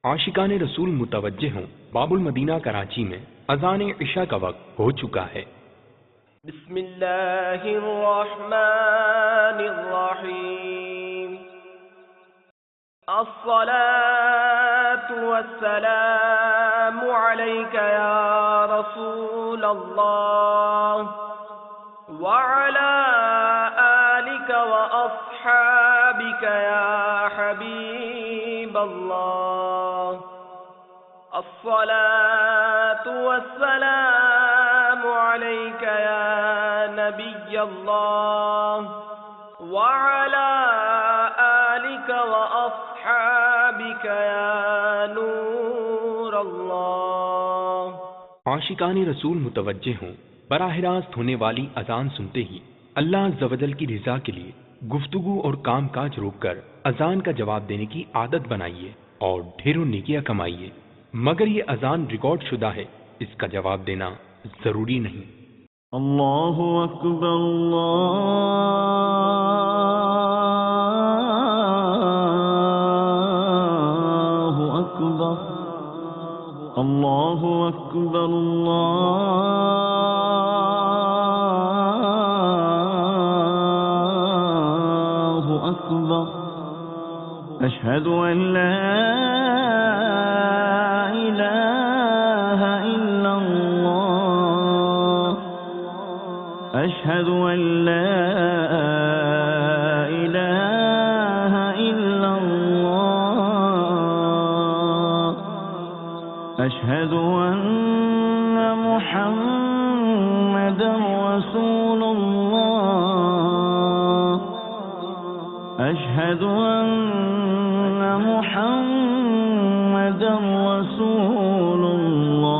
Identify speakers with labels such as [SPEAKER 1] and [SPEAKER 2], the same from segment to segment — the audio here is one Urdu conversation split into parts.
[SPEAKER 1] عاشقان رسول متوجہ ہوں، باب المدینہ کراچی میں اذان عشاء کا وقت ہو چکا ہے۔
[SPEAKER 2] بسم اللہ الرحمن الرحیم، الصلاة والسلام علیک یا رسول اللہ وعلی آلک واصحابک یا حبیب اللہ، الصلاة والسلام علیک یا نبی اللہ وعلی آلک واصحابک یا نور اللہ۔
[SPEAKER 1] عاشقان رسول متوجہ ہوں، براہ راست ہونے والی اذان سنتے ہی اللہ عز و جل کی رضا کے لیے گفتگو اور کام کاج روک کر اذان کا جواب دینے کی عادت بنائیے اور ڈھیروں نیکیاں کمائیے، مگر یہ اذان ریکارڈ شدہ ہے، اس کا جواب دینا ضروری نہیں۔
[SPEAKER 3] اللہ اکبر، اللہ اکبر، اللہ اکبر، اللہ اکبر، اشہد ان لا الہ الا اللہ، اشہد ان لا الہ الا اللہ، اشہد ان محمد رسول اللہ، اشہد ان محمد رسول اللہ،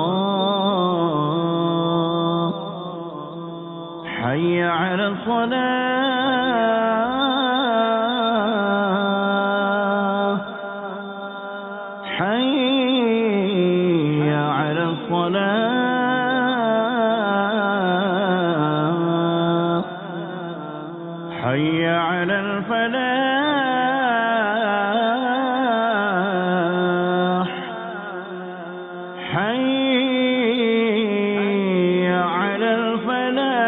[SPEAKER 3] حی علی الصلاة، حی علی الصلاة، حی علی الفلاح، حی علی الفلاح،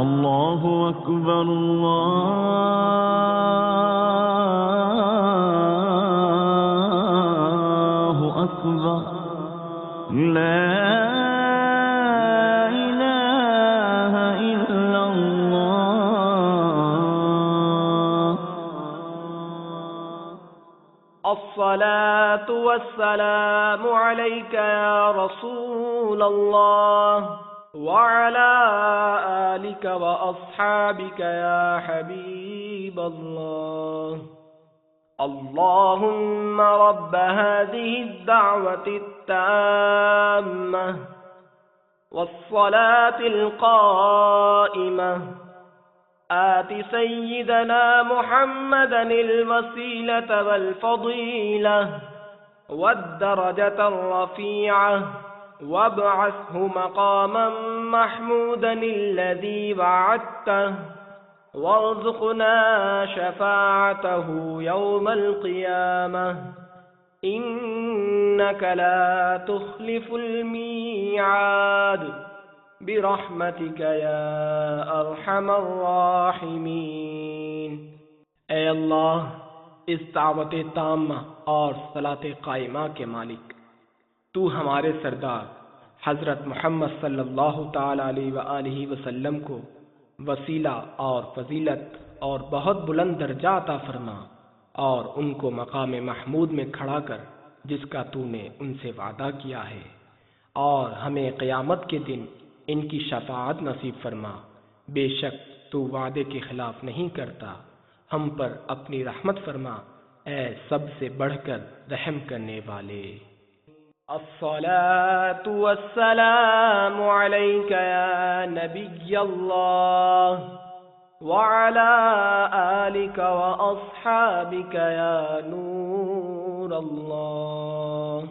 [SPEAKER 3] اللہ اکبر، اللہ اکبر، لا الہ الا اللہ۔
[SPEAKER 2] الصلاة والسلام علیک یا رسول اللہ وعلی آلک واصحابک یا حبیب اللہ، اللہم رب هذه الدعوة التامة والصلاة القائمة، آت سیدنا محمدا الوسیلة والفضیلة والدرجة الرفیعة وابعثه مقاما محمودا الذي وعدته وارزقنا شفاعته يوم القيامة إنك لا تخلف الميعاد برحمتك يا ارحم الراحمین۔ اے اللہ، اس دعوت تامہ اور صلاۃ قائمہ کے مالک، تو ہمارے سردار حضرت محمد صلی اللہ تعالی علیہ وآلہ وسلم کو وسیلہ اور فضیلت اور بہت بلند درجہ عطا فرما، اور ان کو مقام محمود میں کھڑا کر جس کا تو نے ان سے وعدہ کیا ہے، اور ہمیں قیامت کے دن ان کی شفاعت نصیب فرما، بے شک تو وعدے کے خلاف نہیں کرتا، ہم پر اپنی رحمت فرما، اے سب سے بڑھ کر رحم کرنے والے۔ الصلاة والسلام علیک یا نبی اللہ وعلی آلک واصحابک یا نور اللہ۔